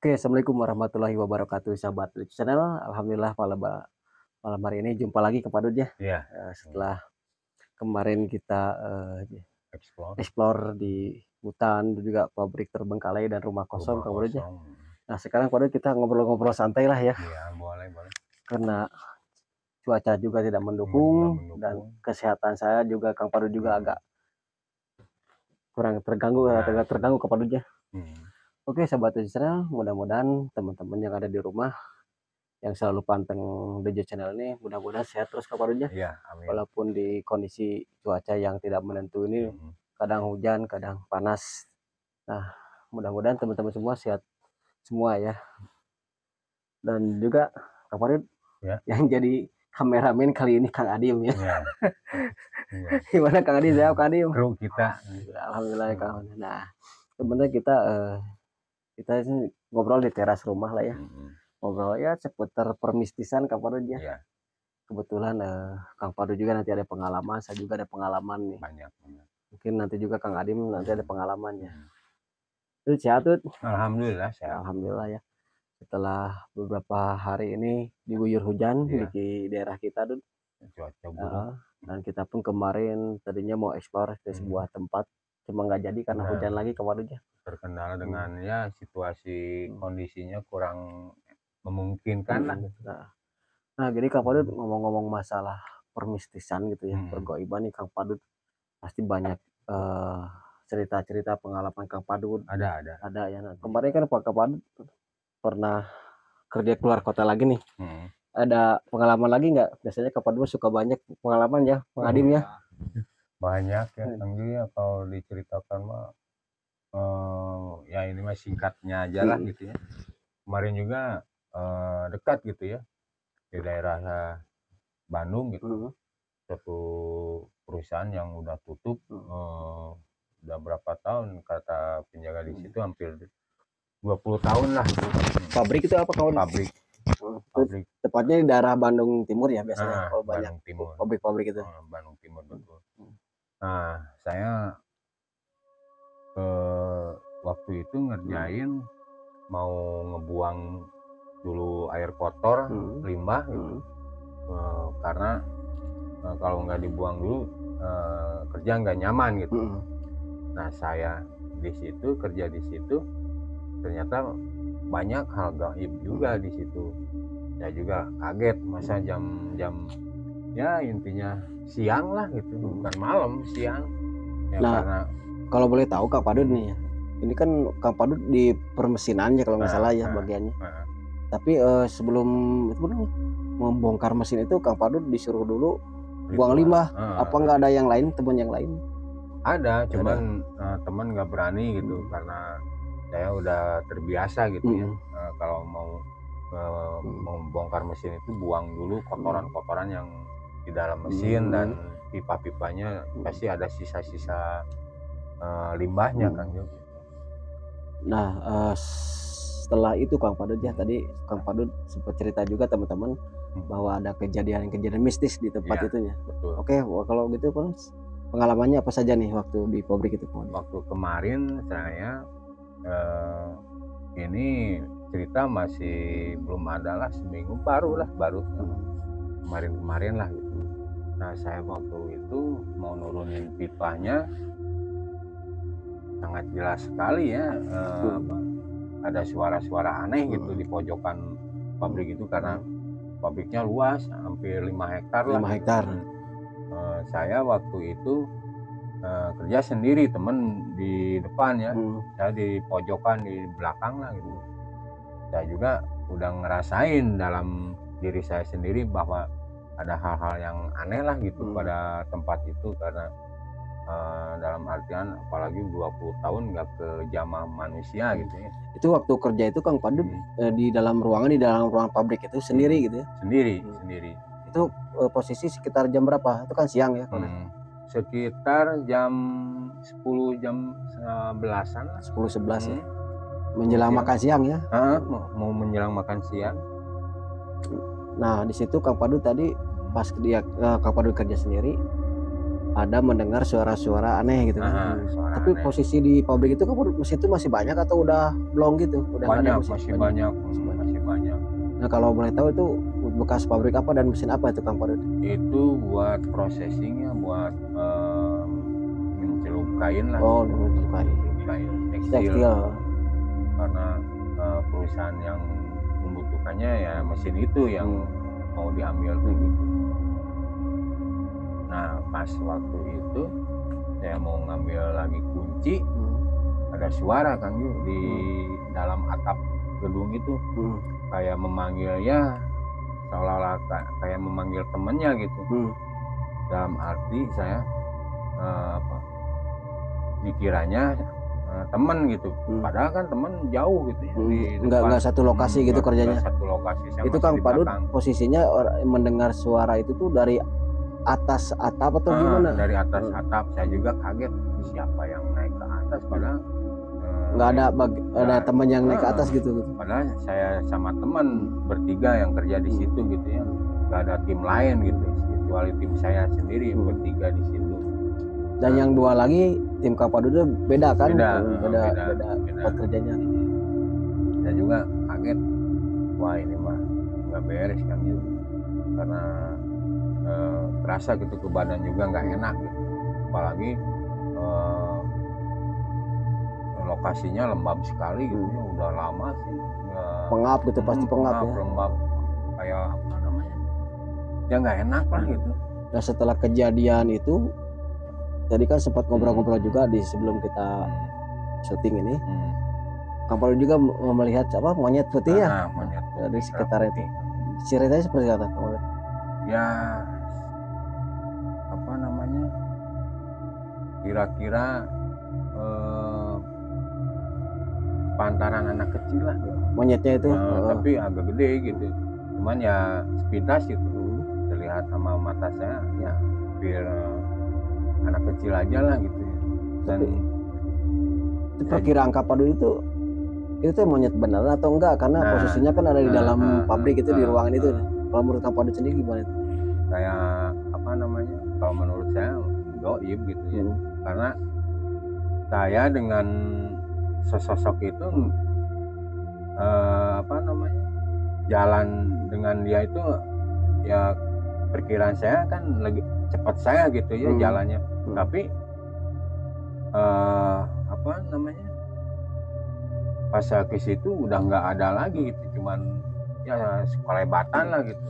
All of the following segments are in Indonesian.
Oke, assalamualaikum warahmatullahi wabarakatuh, sahabat Lucu Channel. Alhamdulillah malam hari ini jumpa lagi Kak Padut ya. Iya, Setelah kemarin kita explore. explore di hutan dan juga pabrik terbengkalai dan rumah kosong Rumah Kak Padut ya. kosong. Nah sekarang Padut kita ngobrol-ngobrol santai lah ya, Iya, boleh. karena cuaca juga tidak Nggak mendukung dan mendukung. kesehatan saya juga Kang Padut juga agak kurang terganggu, Nah, agak terganggu Kak Padut ya. hmm, Oke, sahabat Lucu Channel, mudah-mudahan teman-teman yang ada di rumah yang selalu panteng Dejo Channel ini mudah-mudahan sehat terus kabarnya, iya, amin. walaupun di kondisi cuaca yang tidak menentu ini, Hmm, kadang hujan kadang panas. Nah mudah-mudahan teman-teman semua sehat semua ya, dan juga Kak Farid ya, yang jadi kameramen kali ini Kang Adim ya. iya, iya. Gimana Kang Adim, sehat Kang Adim? Kru kita. Alhamdulillah ya Kang. Nah sebenarnya kita ini ngobrol di teras rumah lah ya, ngobrol ya seputar permistisan Kak Farid ya. Iya, Kebetulan Kang Padu juga nanti ada pengalaman, saya juga ada pengalaman nih. banyak. Mungkin nanti juga Kang Adim nanti ada pengalamannya. Hmm. Itu sehat tuh. Alhamdulillah sehat. Alhamdulillah ya. Setelah beberapa hari ini diguyur hujan Iya. di daerah kita tuh. Cuaca buruk. Dan kita pun kemarin tadinya mau eksplor ke sebuah tempat, cuma nggak jadi karena hujan lagi kemarinnya. Terkendala dengan ya situasi kondisinya kurang memungkinkan lah. Nah, jadi Kang Padut ngomong-ngomong masalah permistisan gitu ya, pergoiban nih Kang Padut pasti banyak cerita-cerita pengalaman Kang Padut. Ada ya. Nah, kemarin kan Pak Kang Padut pernah kerja keluar kota lagi nih. Ada pengalaman lagi nggak? Biasanya Kang Padut suka banyak pengalaman ya, Kang Adim ya. Banyak ya, ya kalau diceritakan mah ya ini mah singkatnya aja lah gitu ya. Kemarin juga dekat gitu ya di daerah Bandung gitu, satu perusahaan yang udah tutup udah berapa tahun, kata penjaga di situ hampir 20 tahun lah. Pabrik itu apa kawan? Pabrik tepatnya di daerah Bandung Timur ya biasanya kalau banyak pabrik-pabrik itu. Bandung Timur betul. Nah saya waktu itu ngerjain mau ngebuang dulu air kotor, limbah gitu. Karena kalau nggak dibuang dulu kerja nggak nyaman gitu. Nah saya di situ kerja di situ ternyata banyak hal gaib juga di situ. Saya juga kaget, masa jam ya intinya siang lah gitu, bukan malam, siang. Ya, nah karena kalau boleh tahu Kak Padut nih ya, ini kan Kang Padut di permesinannya kalau nggak salah ya bagiannya. Tapi sebelum itu membongkar mesin itu Kang Padut disuruh dulu buang limbah. Apa nggak ada yang lain, teman yang lain? Ada, cuman teman nggak berani gitu karena saya udah terbiasa gitu ya. Kalau mau membongkar mesin itu buang dulu kotoran-kotoran yang di dalam mesin dan pipa-pipanya pasti ada sisa-sisa limbahnya kan gitu. Nah setelah itu Kang Padut ya, tadi Kang Padut sempat cerita juga teman-teman bahwa ada kejadian-kejadian mistis di tempat itu ya. Oke, kalau gitu kan pengalamannya apa saja nih waktu di pabrik itu? Waktu kemarin saya ini cerita masih belum ada lah, seminggu baru kemarin lah gitu. Nah saya waktu itu mau nurunin pipanya, sangat jelas sekali ya ada suara-suara aneh gitu di pojokan pabrik itu, karena pabriknya luas, hampir 5 hektar lah. 5 hektar. Saya waktu itu kerja sendiri, temen di depan ya, saya di pojokan di belakang lah gitu. Saya juga udah ngerasain dalam diri saya sendiri bahwa ada hal-hal yang aneh lah gitu pada tempat itu, karena dalam artian apalagi 20 tahun nggak ke jamah manusia gitu ya. Itu waktu kerja itu Kang Padut di dalam ruangan pabrik itu sendiri gitu ya? Sendiri. Itu posisi sekitar jam berapa? Itu kan siang ya? Sekitar jam 10, jam 11-an lah. 10-11 ya? Menjelang makan siang ya? Mau menjelang makan siang. Nah di situ Kang Padut tadi pas Kang Padut kerja sendiri, ada mendengar suara-suara aneh gitu kan. Tapi aneh. posisi di pabrik itu kan mesin itu masih banyak atau udah belum gitu? Udah Banyak, ada mesin? masih banyak. Nah kalau boleh tahu itu bekas pabrik apa dan mesin apa itu Kang Padut? Itu buat processingnya, buat mencelup kain lah. Oh, mencelup kain tekstil. Karena perusahaan yang membutuhkannya ya mesin itu yang mau diambil tuh gitu. Nah pas waktu itu saya mau ngambil lagi kunci, ada suara Kang Yu di dalam atap gedung itu, kayak memanggilnya, seolah-olah kayak memanggil temennya gitu. Dalam arti saya dikiranya temen gitu, padahal kan temen jauh gitu ya. Nggak satu lokasi gitu kerjanya. Satu lokasi. Itu Kang Padut posisinya mendengar suara itu tuh dari atas atap atau gimana? Dari atas atap. Saya juga kaget siapa yang naik ke atas, padahal nggak ada teman yang naik ke atas gitu. Padahal saya sama teman bertiga yang kerja di situ gitu ya, nggak ada tim lain gitu, kecuali tim saya sendiri bertiga di situ. Dan yang dua lagi tim Kang Padut itu beda kan? Beda kerjanya. Saya juga kaget, wah ini mah nggak beres kan gitu, karena terasa gitu ke badan juga nggak enak gitu. Apalagi lokasinya lembab sekali gitu ya, udah lama sih. Pengap gitu, pasti pengap ya. Lembab, kayak apa namanya? Ya nggak enak lah gitu. Nah setelah kejadian itu, tadi kan sempat ngobrol-ngobrol juga di sebelum kita syuting ini. Kang Padut juga melihat apa monyet putih ya? Monyet putih di sekitar itu. Ceritanya seperti apa Kang Padut? Ya apa namanya? Kira-kira pantaran anak kecil lah gitu. Monyetnya itu tapi agak gede gitu, cuman ya sepintas gitu terlihat sama mata saya, ya hampir anak kecil aja lah gitu ya. Dan itu perkiraan Kang Padut itu monyet benar atau enggak, karena posisinya kan ada di dalam pabrik itu, di ruangan itu. Kalau menurut Kang Padut sendiri gimana itu? Kayak apa namanya, kalau menurut saya gaib gitu ya. Karena saya dengan sosok itu apa namanya, jalan dengan dia itu ya perkiraan saya kan lagi cepat saya gitu ya jalannya. Tapi apa namanya, pas saya ke situ udah nggak ada lagi gitu, cuman ya sekelebatan lah gitu.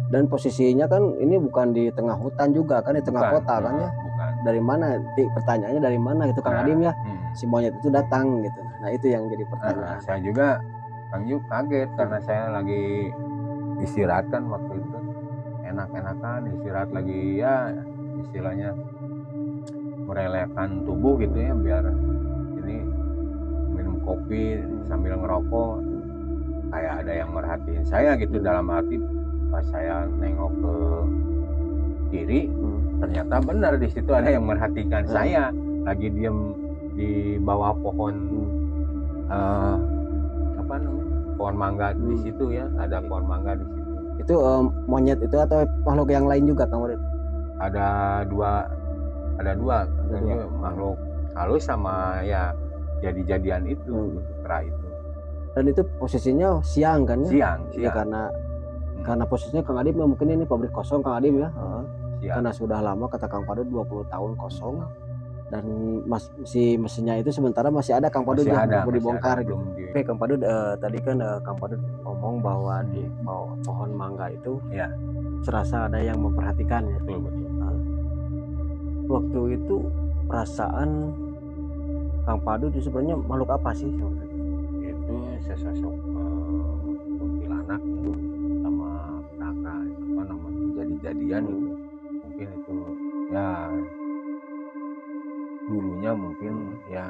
Dan posisinya kan ini bukan di tengah hutan juga kan, di tengah kota kan ya. Bukan. Dari mana? Pertanyaannya dari mana gitu Kang Adim ya? Si monyet itu datang gitu. Nah itu yang jadi pertanyaan. Saya juga Kang Yu kaget karena saya lagi istirahat kan waktu itu, enak-enakan istirahat lagi ya, istilahnya merelakan tubuh gitu ya, biar ini minum kopi sambil ngerokok, kayak ada yang merhatiin saya gitu. Dalam arti pas saya nengok ke kiri, ternyata benar di situ ada yang merhatikan saya lagi diem di bawah pohon apa namanya, pohon mangga di situ ya, ada pohon mangga di situ. Itu monyet itu atau makhluk yang lain juga Kang Padut? Ada dua makhluk halus sama ya jadi-jadian itu, kera itu. Dan itu posisinya siang kan ya? Siang. Ya karena posisinya Kang Adim mungkin ini pabrik kosong Kang Adim ya. Karena sudah lama kata Kang Padut 20 tahun kosong, dan si mesinnya itu sementara masih ada Kang Padut yang belum dibongkar gitu. Oke Kang Padut, tadi kan Kang Padut ngomong bahwa di bawah pohon mangga itu ya serasa ada yang memperhatikan ya. Betul. Waktu itu perasaan Kang Padut itu sebenarnya makhluk apa sih? Itu sesosok kuntilanak sama neraka, apa namanya, jadi-jadian itu. Mungkin itu ya dulunya mungkin ya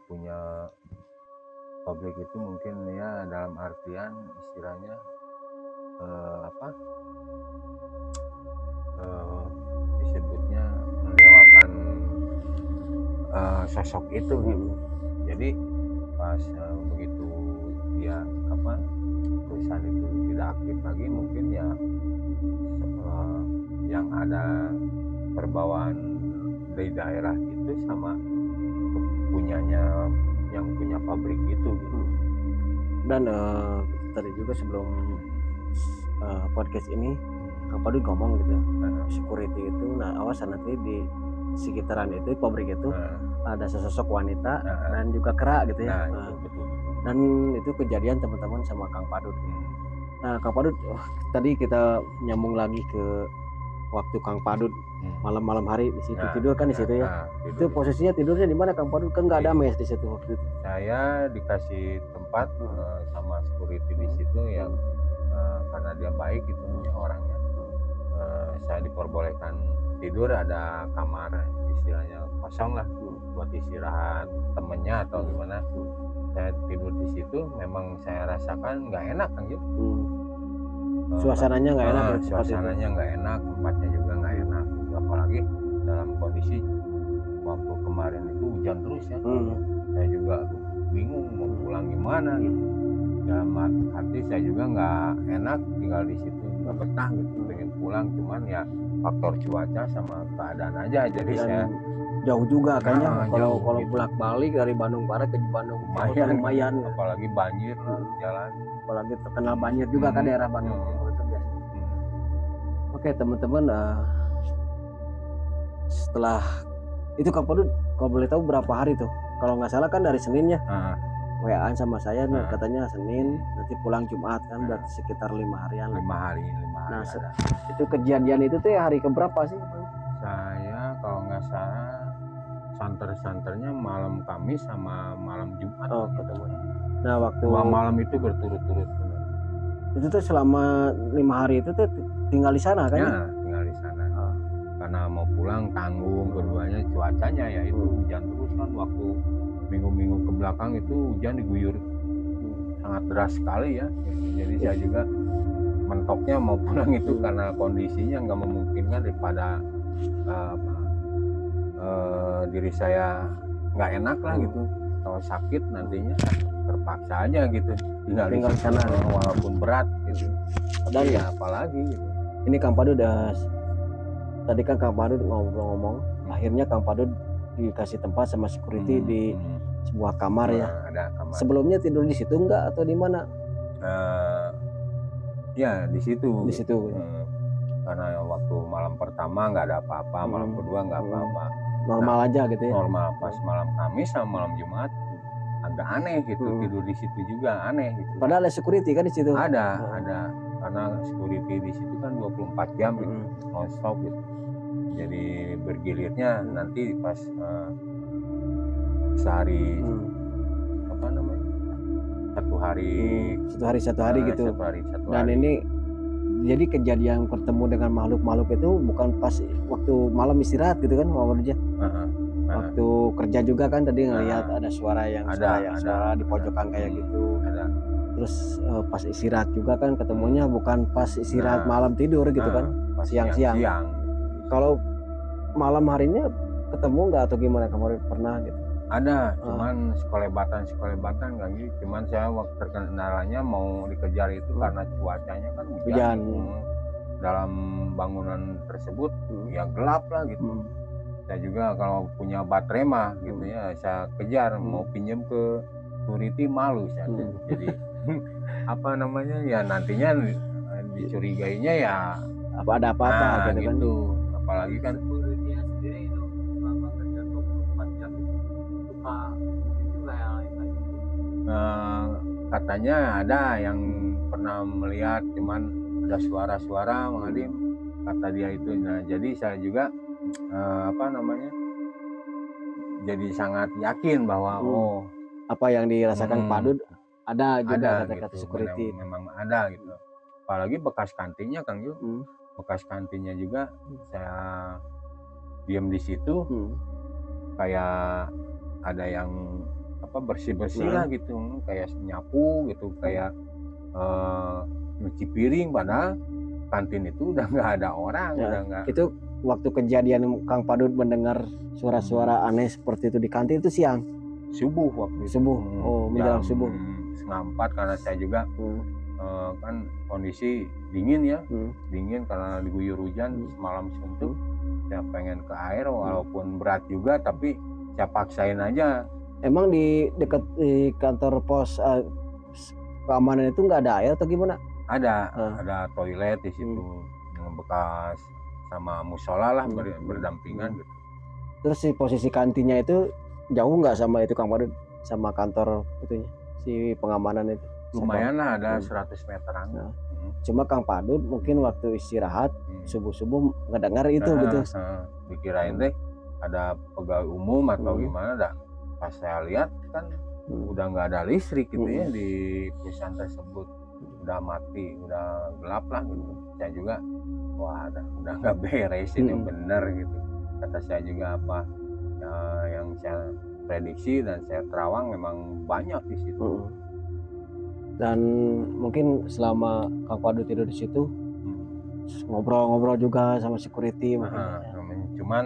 punya pabrik itu mungkin ya, dalam artian istilahnya apa disebutnya mendewakan sosok itu gitu. Jadi pas begitu dia apa, perusahaan itu tidak aktif lagi, mungkin ya yang ada bawaan dari daerah itu sama punyanya yang punya pabrik itu gitu. Dan tadi juga sebelum podcast ini Kang Padut ngomong gitu, security itu, nah awas nanti di sekitaran itu pabrik itu ada sesosok wanita dan juga kera gitu ya. Dan itu kejadian teman-teman sama Kang Padut. Nah Kang Padut, tadi kita nyambung lagi ke waktu Kang Padut malam-malam hari di situ tidur kan di situ ya. Itu posisinya tidurnya di mana Kang Padut, kan nggak ada mes di situ waktu itu? Saya dikasih tempat sama security di situ yang karena dia baik gitu orangnya. Saya diperbolehkan tidur, ada kamar istilahnya kosong lah buat istirahat temennya atau gimana. Saya tidur di situ, memang saya rasakan nggak enak kan gitu. Suasananya nggak enak. Suasananya nggak enak, tempatnya juga nggak enak. Apalagi dalam kondisi waktu kemarin itu hujan terus ya. Saya juga bingung mau pulang gimana gitu. Dalam hati saya juga nggak enak tinggal di situ, nggak betah gitu, pengen pulang, cuman ya faktor cuaca sama keadaan aja. Jadi saya jauh juga kayaknya kalau bolak-balik dari Bandung Barat ke Bandung lumayan. Apalagi banjir jalan, apalagi terkenal banjir juga kan daerah Bandung Timur itu biasa. Oke teman-teman, setelah itu Kang Padut kalau boleh tahu berapa hari tuh? Kalau nggak salah kan dari Senin ya. WA-an sama saya katanya Senin, nanti pulang Jumat kan, berarti sekitar 5 harian. 5 hari. Nah itu kejadian itu tuh hari keberapa sih? Saya kalau nggak salah santer-santernya malam Kamis sama malam Jumat. Ketemu. Nah waktu 2 malam itu berturut-turut. Itu tuh selama 5 hari itu tuh tinggal di sana kan? Ya, tinggal di sana. Karena mau pulang tanggung, keduanya cuacanya ya itu hujan terus kan, waktu minggu-minggu ke belakang itu hujan diguyur sangat deras sekali ya. Jadi saya juga mentoknya mau pulang itu karena kondisinya nggak memungkinkan, daripada diri saya nggak enak lah gitu, kalau sakit nantinya terpaksa aja gitu tinggal di sana walaupun berat gitu. Dan ya apalagi gitu. Ini Kang Padut tadi kan Kang Padut ngomong akhirnya Kang Padut dikasih tempat sama security di sebuah kamar ya. Ada kamar. Sebelumnya tidur di situ enggak atau di mana? Ya di situ. Di situ. Karena waktu malam pertama nggak ada apa-apa, malam kedua nggak apa-apa. Normal aja gitu ya. Normal. Pas malam Kamis sama malam Jumat agak aneh gitu, tidur di situ juga aneh gitu. Padahal ada security kan di situ. Ada. Karena security di situ kan 24 jam gitu, non-stop gitu. Jadi bergilirnya nanti pas sehari apa namanya, satu hari gitu. Dan ini jadi kejadian ketemu dengan makhluk-makhluk itu bukan pas waktu malam istirahat gitu kan, waktu kerja juga kan tadi ngelihat ada suara suara di pojokan kayak gitu. Terus pas istirahat juga kan ketemunya bukan pas istirahat malam tidur gitu kan, siang-siang. Kalau malam harinya ketemu nggak atau gimana, kamu pernah gitu? Ada, cuman sekolebatan nggak gitu. Cuman saya waktu terkendalanya mau dikejar itu karena cuacanya kan hujan. Dalam bangunan tersebut ya gelap lah gitu. Saya juga kalau punya baterai mah gitu ya saya kejar, mau pinjam ke security malu saya. Jadi apa namanya ya nantinya dicurigainya ya ada apa-apa gitu. Apalagi kan katanya ada yang pernah melihat, cuman ada suara-suara mengadim kata dia itu. Nah jadi saya juga jadi sangat yakin bahwa apa yang dirasakan Padut ada juga kata-kata gitu, security memang ada gitu. Apalagi bekas kantinnya Kang Yu, bekas kantinnya juga saya diam di situ, kayak ada yang bersih-bersih lah gitu, kayak nyapu gitu, kayak nyuci piring, padahal kantin itu udah nggak ada orang. Udah nggak. Itu waktu kejadian Kang Padut mendengar suara-suara aneh seperti itu di kantin itu siang? Subuh waktu itu. Subuh. Menjelang subuh. 3:30 karena saya juga kan kondisi dingin ya, dingin karena diguyur hujan semalam suntuk. saya pengen ke air walaupun berat juga, tapi saya paksain aja. Emang di dekat di kantor pos keamanan itu nggak ada air atau gimana? Ada toilet di situ yang bekas sama musola lah, berdampingan gitu. Terus si posisi kantinnya itu jauh nggak sama itu Kang Padut, sama kantor itunya si pengamanan itu? Lumayan lah, ada 100 meteran. Cuma Kang Padut mungkin waktu istirahat subuh-subuh ngedengar itu gitu. Dikirain deh ada pegawai umum atau gimana, dah pas saya lihat kan udah nggak ada listrik gitu ya di perusahaan tersebut, udah mati, udah gelap lah gitu. Saya juga wah udah nggak beres ini, bener gitu kata saya juga. Apa yang saya prediksi dan saya terawang memang banyak di situ. Dan mungkin selama Kang Padut tidur di situ ngobrol-ngobrol juga sama security mungkin. Cuman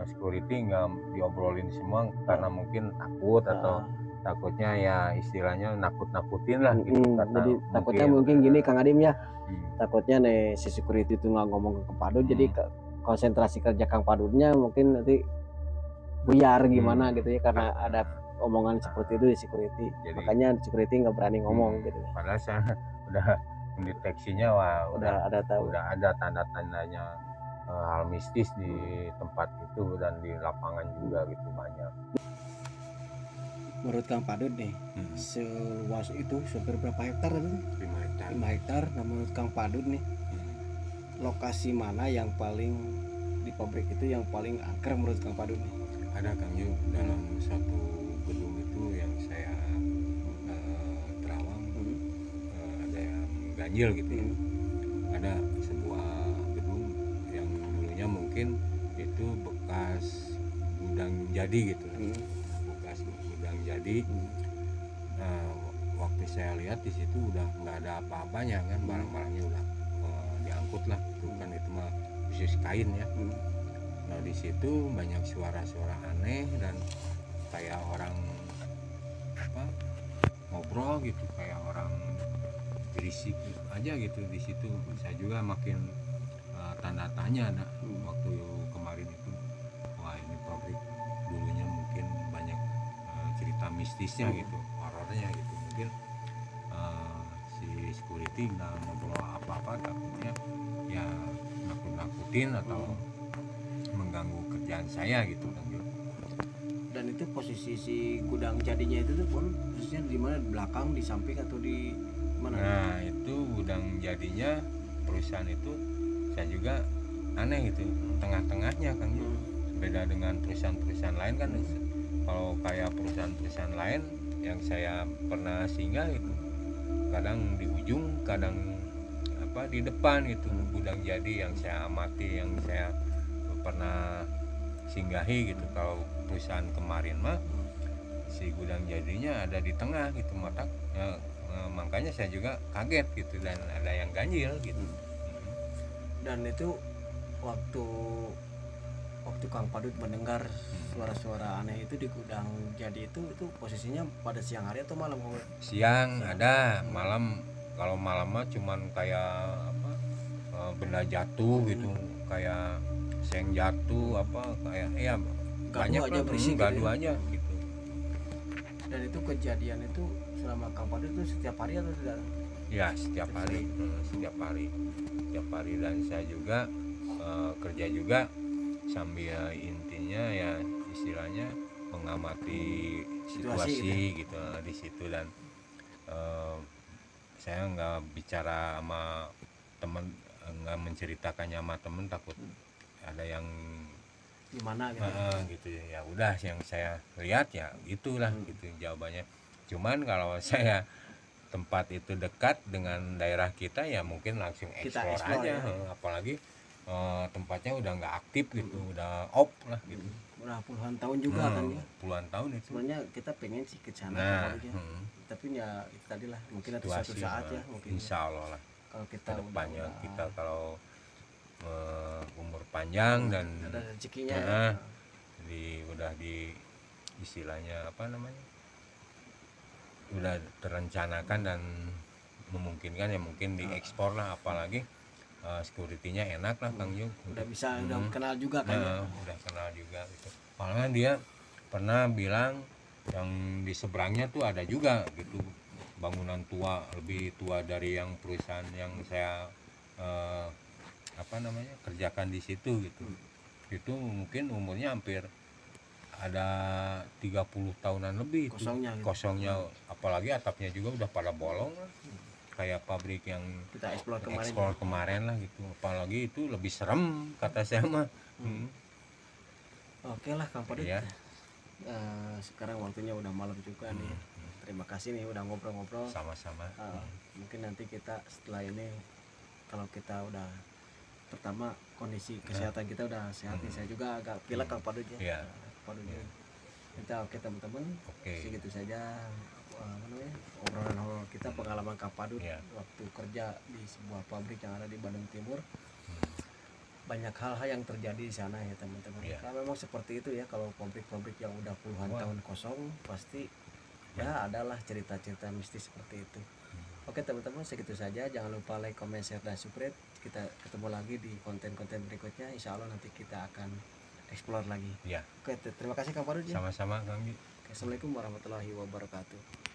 security nggak diobrolin semua karena mungkin takut atau takutnya ya istilahnya nakut-nakutin lah gitu. Jadi takutnya mungkin gini Kang Adim ya, takutnya nih si security itu nggak ngomong ke Kang Padut, jadi konsentrasi kerja Kang Padutnya mungkin nanti buyar gimana gitu ya, karena ada omongan seperti itu di security. Jadi, makanya security nggak berani ngomong gitu. Padahal saya udah mendeteksinya, wah udah ada tanda-tandanya hal mistis di tempat itu dan di lapangan juga gitu banyak. Menurut Kang Padut nih, seluas itu hampir berapa hektar itu? 5 hektar. Nah menurut Kang Padut nih, lokasi mana yang paling di pabrik itu yang paling angker menurut Kang Padut nih? Ada Kang Yu, dalam satu gedung itu yang saya terawang, ada yang ganjil gitu ya. Ada sebuah gedung yang dulunya mungkin itu bekas gudang jadi gitu, bekas gudang jadi. Nah, waktu saya lihat di situ udah nggak ada apa-apanya kan, barang-barangnya udah diangkut lah, itu kan itu mah bisnis kain ya. Nah di situ banyak suara-suara aneh dan kayak orang ngobrol gitu, kayak orang berisik aja gitu di situ. Saya juga makin tanda tanya waktu kemarin itu, wah ini pabrik dulunya mungkin banyak cerita mistisnya gitu, horornya gitu. Mungkin si security nggak ngobrol apa-apa, takutnya ya nakut-nakutin atau mengganggu kerjaan saya gitu kan. Dan itu posisi si gudang jadinya itu tuh pun posisinya di mana, di belakang, di samping atau di mana? Nah itu gudang jadinya perusahaan itu saya juga aneh gitu, tengah-tengahnya kan. Beda dengan perusahaan-perusahaan lain kan. Kalau kayak perusahaan-perusahaan lain yang saya pernah singgah itu kadang di ujung, kadang di depan gitu gudang jadi yang saya amati, yang saya pernah singgahi gitu. Kalau perusahaan kemarin mah si gudang jadinya ada di tengah gitu, makanya saya juga kaget gitu, dan ada yang ganjil gitu. Dan itu waktu Kang Padut mendengar suara-suara aneh itu di gudang jadi itu posisinya pada siang hari atau malam? Siang ada, malam. Kalau malam mah cuman kayak benda jatuh gitu, kayak seng jatuh kayak ya banyak aja berisik gaduh aja gitu. Dan itu kejadian itu selama Kang Padut itu setiap hari atau tidak? Ya setiap hari, dan saya juga kerja juga sambil intinya ya istilahnya mengamati situasi gitu di situ. Dan saya nggak bicara sama teman, nggak menceritakannya sama teman, takut ada yang gimana gitu ya. Udah yang saya lihat ya itulah gitu jawabannya. Cuman kalau saya tempat itu dekat dengan daerah kita ya mungkin langsung explore aja ya. Apalagi tempatnya udah nggak aktif gitu, udah off lah gitu. Udah puluhan tahun juga kan ya. Puluhan tahun itu. Sebenarnya kita pengen sih ke sana tapi ya itu tadi lah, mungkin ada suatu saat ya mungkin. Insya Allah lah. Kalau kita depannya kita kalau umur panjang dan ada rezekinya udah di istilahnya udah terencanakan dan memungkinkan ya mungkin diekspor lah. Apalagi security-nya enak lah Kang Jung. Udah bisa, udah kenal juga kan ya? Udah kenal juga gitu. Malah dia pernah bilang yang di seberangnya tuh ada juga gitu bangunan tua, lebih tua dari yang perusahaan yang saya kerjakan di situ gitu. Itu mungkin umurnya hampir ada 30 tahunan lebih kosongnya, apalagi atapnya juga udah pada bolong lah. Kayak pabrik yang kita eksplor kemarin lah gitu. Apalagi itu lebih serem kata saya mah. Oke lah Kang Padut ya. Sekarang waktunya udah malam juga nih. Terima kasih nih udah ngobrol-ngobrol. Sama-sama. Mungkin nanti kita setelah ini kalau kita udah pertama kondisi kesehatan kita udah sehat nih. Saya juga agak pilek Kang Padut ya. Kita oke teman-teman. Segitu saja obrolan kita pengalaman Kang Padut waktu kerja di sebuah pabrik yang ada di Bandung Timur. Banyak hal-hal yang terjadi di sana ya teman-teman. Karena memang seperti itu ya, kalau pabrik-pabrik yang udah puluhan tahun kosong pasti ya adalah cerita-cerita mistis seperti itu. Oke teman-teman, segitu saja. Jangan lupa like, comment, share, dan subscribe. Kita ketemu lagi di konten-konten berikutnya. Insya Allah nanti kita akan explore lagi. Oke, terima kasih Kang Padut ya. Sama-sama Kang. Assalamualaikum warahmatullahi wabarakatuh.